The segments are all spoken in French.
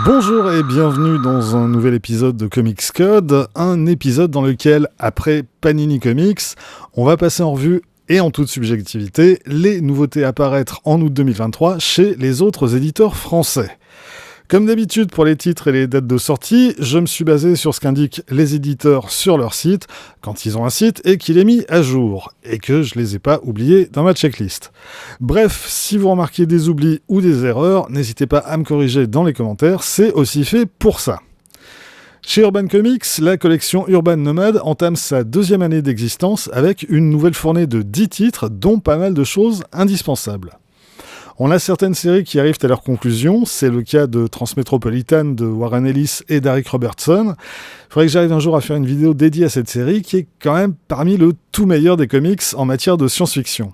Bonjour et bienvenue dans un nouvel épisode de Comics Code, un épisode dans lequel, après Panini Comics, on va passer en revue et en toute subjectivité les nouveautés à paraître en août 2023 chez les autres éditeurs français. Comme d'habitude pour les titres et les dates de sortie, je me suis basé sur ce qu'indiquent les éditeurs sur leur site, quand ils ont un site et qu'il est mis à jour, et que je les ai pas oubliés dans ma checklist. Bref, si vous remarquez des oublis ou des erreurs, n'hésitez pas à me corriger dans les commentaires, c'est aussi fait pour ça. Chez Urban Comics, la collection Urban Nomad entame sa deuxième année d'existence avec une nouvelle fournée de 10 titres, dont pas mal de choses indispensables. On a certaines séries qui arrivent à leur conclusion, c'est le cas de Transmétropolitan de Warren Ellis et Darick Robertson. Il faudrait que j'arrive un jour à faire une vidéo dédiée à cette série qui est quand même parmi le tout meilleur des comics en matière de science-fiction.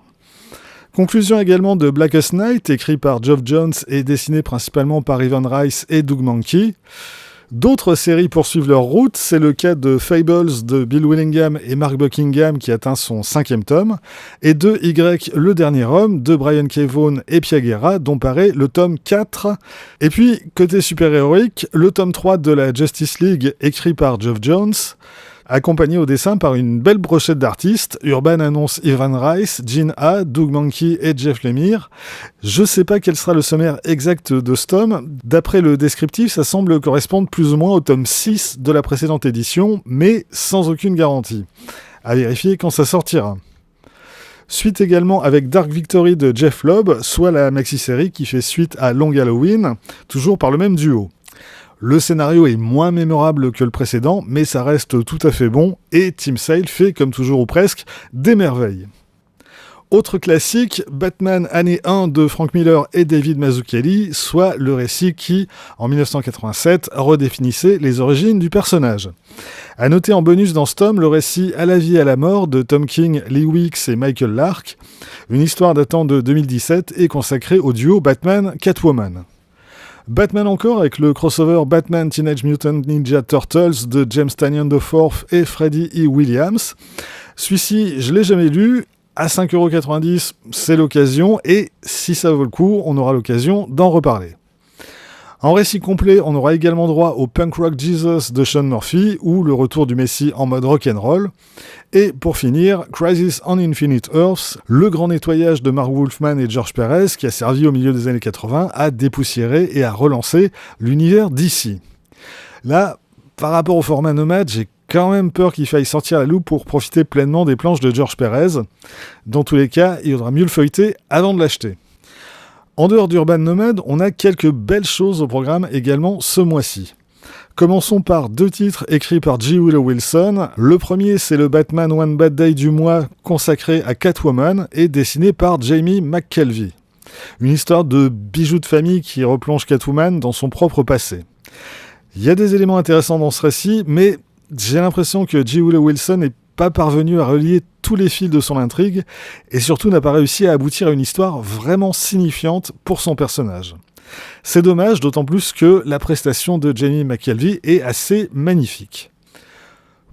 Conclusion également de Blackest Night, écrit par Geoff Johns et dessiné principalement par Ivan Rice et Doug Mahnke. D'autres séries poursuivent leur route, c'est le cas de Fables de Bill Willingham et Mark Buckingham qui atteint son 5e tome, et de Y, le dernier homme, de Brian K. Vaughan et Pia Guerra, dont paraît le tome 4. Et puis, côté super-héroïque, le tome 3 de la Justice League, écrit par Geoff Johns, accompagné au dessin par une belle brochette d'artistes. Urban annonce Ivan Rice, Gene A, Doug Mahnke et Jeff Lemire. Je sais pas quel sera le sommaire exact de ce tome. D'après le descriptif, ça semble correspondre plus ou moins au tome 6 de la précédente édition, mais sans aucune garantie. À vérifier quand ça sortira. Suite également avec Dark Victory de Jeff Loeb, soit la maxi-série qui fait suite à Long Halloween, toujours par le même duo. Le scénario est moins mémorable que le précédent, mais ça reste tout à fait bon, et Tim Sale fait, comme toujours ou presque, des merveilles. Autre classique, Batman année 1 de Frank Miller et David Mazzucchelli, soit le récit qui, en 1987, redéfinissait les origines du personnage. À noter en bonus dans ce tome le récit À la vie et à la mort de Tom King, Lee Weeks et Michael Lark, une histoire datant de 2017 et consacrée au duo Batman-Catwoman. Batman encore avec le crossover Batman Teenage Mutant Ninja Turtles de James Tynion IV et Freddie E. Williams. Celui-ci, je l'ai jamais lu. À 5,90€, c'est l'occasion. Et si ça vaut le coup, on aura l'occasion d'en reparler. En récit complet, on aura également droit au Punk Rock Jesus de Sean Murphy ou le retour du Messie en mode rock'n'roll. Et pour finir, Crisis on Infinite Earths, le grand nettoyage de Mark Wolfman et George Perez qui a servi au milieu des années 80 à dépoussiérer et à relancer l'univers DC. Là, par rapport au format Nomad, j'ai quand même peur qu'il faille sortir la loupe pour profiter pleinement des planches de George Perez. Dans tous les cas, il faudra mieux le feuilleter avant de l'acheter. En dehors d'Urban Nomad, on a quelques belles choses au programme également ce mois-ci. Commençons par 2 titres écrits par G. Willow Wilson. Le premier, c'est le Batman One Bad Day du mois consacré à Catwoman et dessiné par Jamie McKelvey. Une histoire de bijoux de famille qui replonge Catwoman dans son propre passé. Il y a des éléments intéressants dans ce récit, mais j'ai l'impression que G. Willow Wilson n'est pas parvenu à relier tous les fils de son intrigue et surtout n'a pas réussi à aboutir à une histoire vraiment signifiante pour son personnage. C'est dommage, d'autant plus que la prestation de Jamie McKelvey est assez magnifique.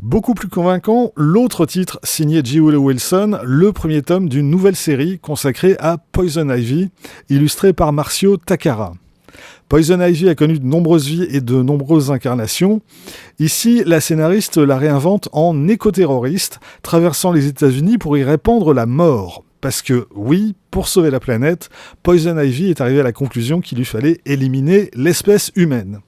Beaucoup plus convaincant, l'autre titre signé G. Willow Wilson, le premier tome d'une nouvelle série consacrée à Poison Ivy, illustrée par Marcio Takara. Poison Ivy a connu de nombreuses vies et de nombreuses incarnations. Ici, la scénariste la réinvente en éco-terroriste, traversant les États-Unis pour y répandre la mort. Parce que, oui, pour sauver la planète, Poison Ivy est arrivée à la conclusion qu'il lui fallait éliminer l'espèce humaine.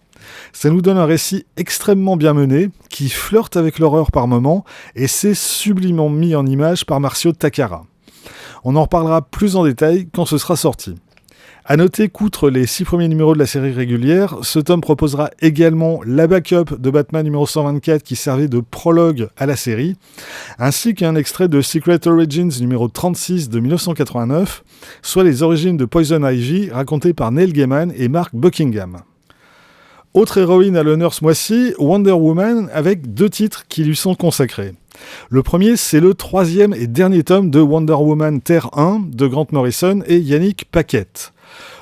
Ça nous donne un récit extrêmement bien mené, qui flirte avec l'horreur par moments, et c'est sublimement mis en image par Marcio Takara. On en reparlera plus en détail quand ce sera sorti. A noter qu'outre les 6 premiers numéros de la série régulière, ce tome proposera également la backup de Batman numéro 124 qui servait de prologue à la série, ainsi qu'un extrait de Secret Origins numéro 36 de 1989, soit les origines de Poison Ivy racontées par Neil Gaiman et Mark Buckingham. Autre héroïne à l'honneur ce mois-ci, Wonder Woman, avec 2 titres qui lui sont consacrés. Le premier, c'est le 3e et dernier tome de Wonder Woman Terre 1 de Grant Morrison et Yannick Paquette.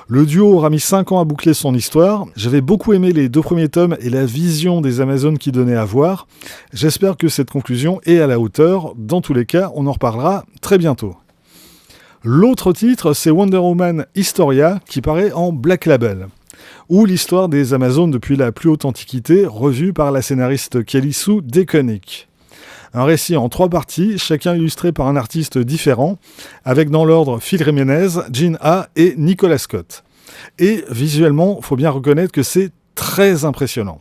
Le duo aura mis 5 ans à boucler son histoire. J'avais beaucoup aimé les 2 premiers tomes et la vision des Amazones qui donnait à voir. J'espère que cette conclusion est à la hauteur. Dans tous les cas, on en reparlera très bientôt. L'autre titre, c'est Wonder Woman Historia, qui paraît en Black Label. ou l'histoire des Amazones depuis la plus haute antiquité, revue par la scénariste Kelly Sue DeConnick. Un récit en 3 parties, chacun illustré par un artiste différent, avec dans l'ordre Phil Jiménez, Gene A et Nicolas Scott. Et visuellement, faut bien reconnaître que c'est très impressionnant.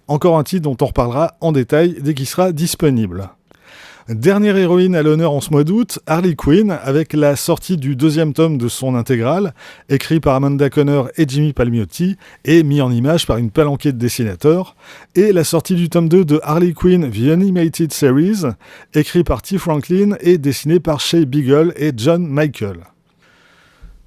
Encore un titre dont on reparlera en détail dès qu'il sera disponible. Dernière héroïne à l'honneur en ce mois d'août, Harley Quinn, avec la sortie du 2e tome de son intégrale, écrit par Amanda Conner et Jimmy Palmiotti, et mis en image par une palanquée de dessinateurs, et la sortie du tome 2 de Harley Quinn The Animated Series, écrit par T. Franklin et dessiné par Shea Beagle et John Michael.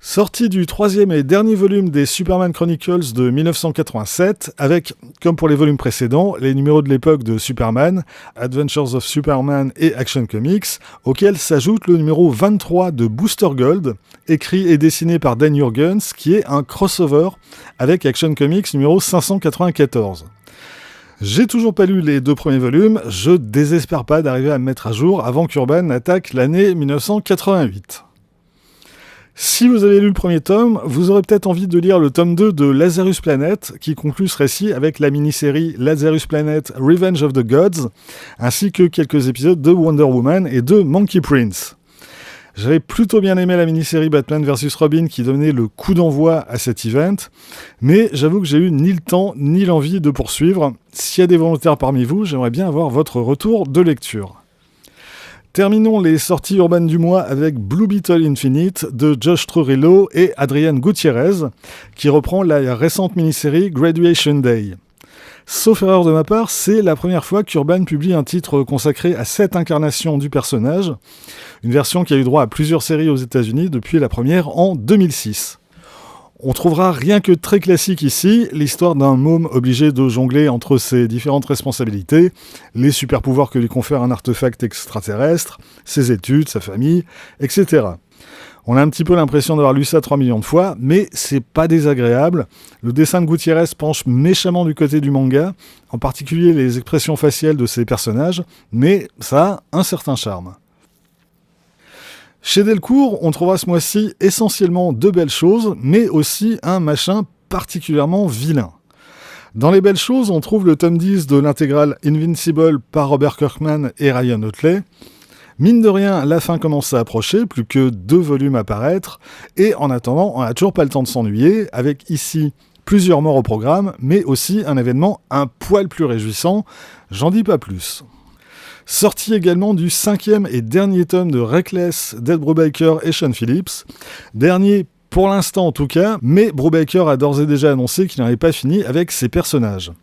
Sortie du 3e et dernier volume des Superman Chronicles de 1987, avec, comme pour les volumes précédents, les numéros de l'époque de Superman, Adventures of Superman et Action Comics, auxquels s'ajoute le numéro 23 de Booster Gold, écrit et dessiné par Dan Jurgens, qui est un crossover avec Action Comics numéro 594. J'ai toujours pas lu les 2 premiers volumes, je désespère pas d'arriver à me mettre à jour avant qu'Urban attaque l'année 1988. Si vous avez lu le premier tome, vous aurez peut-être envie de lire le tome 2 de Lazarus Planet, qui conclut ce récit avec la mini-série Lazarus Planet Revenge of the Gods, ainsi que quelques épisodes de Wonder Woman et de Monkey Prince. J'avais plutôt bien aimé la mini-série Batman vs Robin qui donnait le coup d'envoi à cet event, mais j'avoue que j'ai eu ni le temps ni l'envie de poursuivre. S'il y a des volontaires parmi vous, j'aimerais bien avoir votre retour de lecture. Terminons les sorties urbaines du mois avec Blue Beetle Infinite de Josh Trujillo et Adrian Gutiérrez, qui reprend la récente mini-série Graduation Day. Sauf erreur de ma part, c'est la première fois qu'Urban publie un titre consacré à cette incarnation du personnage, une version qui a eu droit à plusieurs séries aux États-Unis depuis la première en 2006. On trouvera rien que très classique ici, l'histoire d'un môme obligé de jongler entre ses différentes responsabilités, les super-pouvoirs que lui confère un artefact extraterrestre, ses études, sa famille, etc. On a un petit peu l'impression d'avoir lu ça 3 millions de fois, mais c'est pas désagréable. Le dessin de Gutiérrez penche méchamment du côté du manga, en particulier les expressions faciales de ses personnages, mais ça a un certain charme. Chez Delcourt, on trouvera ce mois-ci essentiellement 2 belles choses, mais aussi un machin particulièrement vilain. Dans les belles choses, on trouve le tome 10 de l'intégrale Invincible par Robert Kirkman et Ryan Otley. Mine de rien, la fin commence à approcher, plus que 2 volumes à paraître, et en attendant, on n'a toujours pas le temps de s'ennuyer, avec ici plusieurs morts au programme, mais aussi un événement un poil plus réjouissant, j'en dis pas plus. Sorti également du 5e et dernier tome de Reckless d'Ed Brubaker et Sean Phillips. Dernier pour l'instant en tout cas, mais Brubaker a d'ores et déjà annoncé qu'il n'avait pas fini avec ses personnages.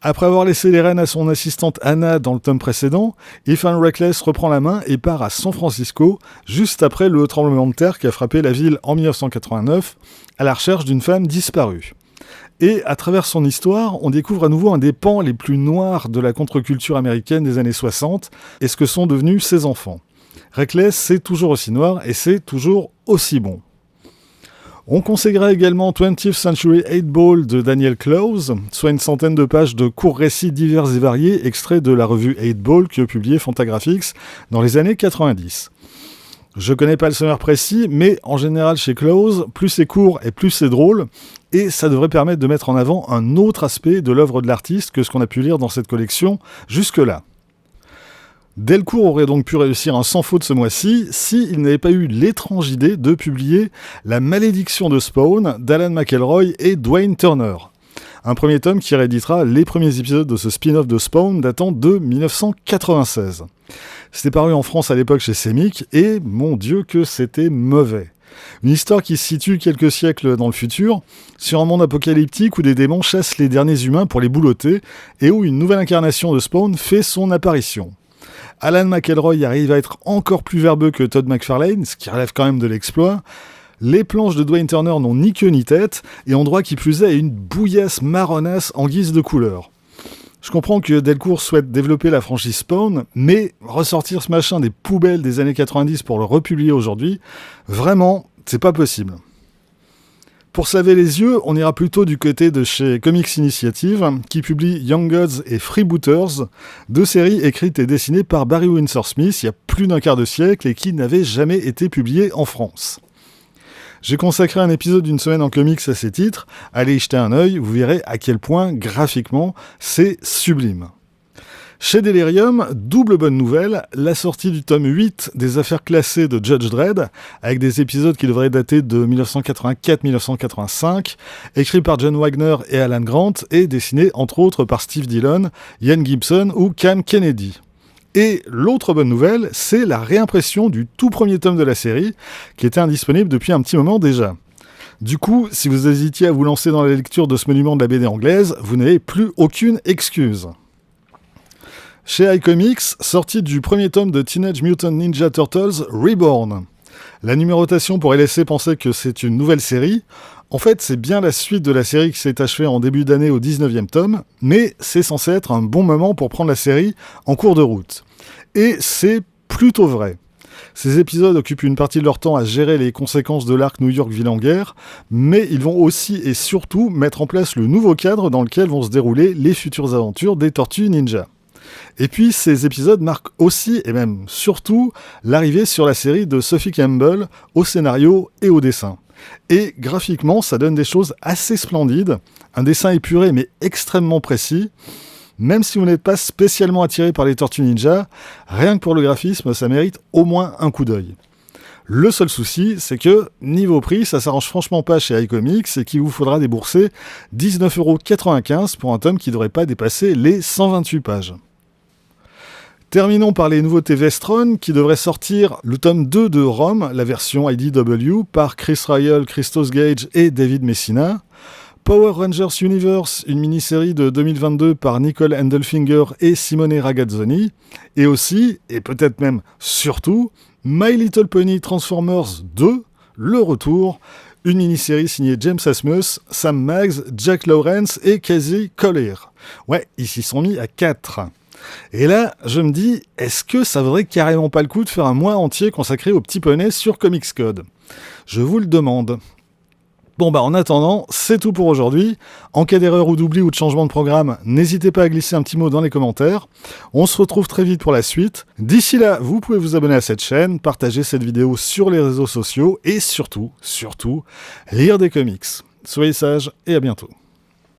Après avoir laissé les rênes à son assistante Anna dans le tome précédent, Ethan Reckless reprend la main et part à San Francisco, juste après le tremblement de terre qui a frappé la ville en 1989, à la recherche d'une femme disparue. Et à travers son histoire, on découvre à nouveau un des pans les plus noirs de la contre-culture américaine des années 60 et ce que sont devenus ses enfants. Reckless, c'est toujours aussi noir et c'est toujours aussi bon. On conseillera également 20th Century 8 Ball de Daniel Clowes, soit une centaine de pages de courts récits divers et variés extraits de la revue 8 Ball que publiait Fantagraphics dans les années 90. Je connais pas le sommaire précis, mais en général chez Clowes, plus c'est court et plus c'est drôle, et ça devrait permettre de mettre en avant un autre aspect de l'œuvre de l'artiste que ce qu'on a pu lire dans cette collection jusque-là. Delcourt aurait donc pu réussir un sans faute ce mois-ci s'il n'avait pas eu l'étrange idée de publier La malédiction de Spawn d'Alan McElroy et Dwayne Turner. Un premier tome qui rééditera les premiers épisodes de ce spin-off de Spawn datant de 1996. C'était paru en France à l'époque chez Semic, et mon Dieu que c'était mauvais. Une histoire qui se situe quelques siècles dans le futur, sur un monde apocalyptique où des démons chassent les derniers humains pour les boulotter, et où une nouvelle incarnation de Spawn fait son apparition. Alan McElroy arrive à être encore plus verbeux que Todd McFarlane, ce qui relève quand même de l'exploit. Les planches de Dwayne Turner n'ont ni queue ni tête, et ont droit qui plus est à une bouillasse marronasse en guise de couleur. Je comprends que Delcourt souhaite développer la franchise Spawn, mais ressortir ce machin des poubelles des années 90 pour le republier aujourd'hui, vraiment, c'est pas possible. Pour se laver les yeux, on ira plutôt du côté de chez Comics Initiative, qui publie Young Gods et Freebooters, 2 séries écrites et dessinées par Barry Windsor Smith il y a plus d'un quart de siècle et qui n'avaient jamais été publiées en France. J'ai consacré un épisode d'une semaine en comics à ces titres, allez y jeter un œil, vous verrez à quel point, graphiquement, c'est sublime. Chez Delirium, double bonne nouvelle, la sortie du tome 8 des affaires classées de Judge Dredd, avec des épisodes qui devraient dater de 1984-1985, écrits par John Wagner et Alan Grant, et dessinés entre autres par Steve Dillon, Ian Gibson ou Cam Kennedy. Et l'autre bonne nouvelle, c'est la réimpression du tout premier tome de la série, qui était indisponible depuis un petit moment déjà. Du coup, si vous hésitiez à vous lancer dans la lecture de ce monument de la BD anglaise, vous n'avez plus aucune excuse. Chez iComics, sortie du premier tome de Teenage Mutant Ninja Turtles Reborn. La numérotation pourrait laisser penser que c'est une nouvelle série. En fait, c'est bien la suite de la série qui s'est achevée en début d'année au 19e tome, mais c'est censé être un bon moment pour prendre la série en cours de route. Et c'est plutôt vrai. Ces épisodes occupent une partie de leur temps à gérer les conséquences de l'arc New York Ville en guerre, mais ils vont aussi et surtout mettre en place le nouveau cadre dans lequel vont se dérouler les futures aventures des Tortues Ninja. Et puis ces épisodes marquent aussi, et même surtout, l'arrivée sur la série de Sophie Campbell au scénario et au dessin. Et graphiquement, ça donne des choses assez splendides, un dessin épuré mais extrêmement précis. Même si vous n'êtes pas spécialement attiré par les Tortues Ninja, rien que pour le graphisme, ça mérite au moins un coup d'œil. Le seul souci, c'est que, niveau prix, ça s'arrange franchement pas chez iComics et qu'il vous faudra débourser 19,95€ pour un tome qui ne devrait pas dépasser les 128 pages. Terminons par les nouveautés Vestron qui devraient sortir le tome 2 de Rome, la version IDW, par Chris Ryall, Christos Gage et David Messina. Power Rangers Universe, une mini-série de 2022 par Nicole Endelfinger et Simone Ragazzoni. Et aussi, et peut-être même surtout, My Little Pony Transformers 2, le retour, une mini-série signée James Asmus, Sam Maggs, Jack Lawrence et Casey Collier. Ouais, ils s'y sont mis à 4. Et là, je me dis, est-ce que ça vaudrait carrément pas le coup de faire un mois entier consacré aux petits poneys sur Comics Code ? Je vous le demande. Bon en attendant, c'est tout pour aujourd'hui. En cas d'erreur ou d'oubli ou de changement de programme, n'hésitez pas à glisser un petit mot dans les commentaires. On se retrouve très vite pour la suite. D'ici là, vous pouvez vous abonner à cette chaîne, partager cette vidéo sur les réseaux sociaux et surtout, lire des comics. Soyez sages et à bientôt.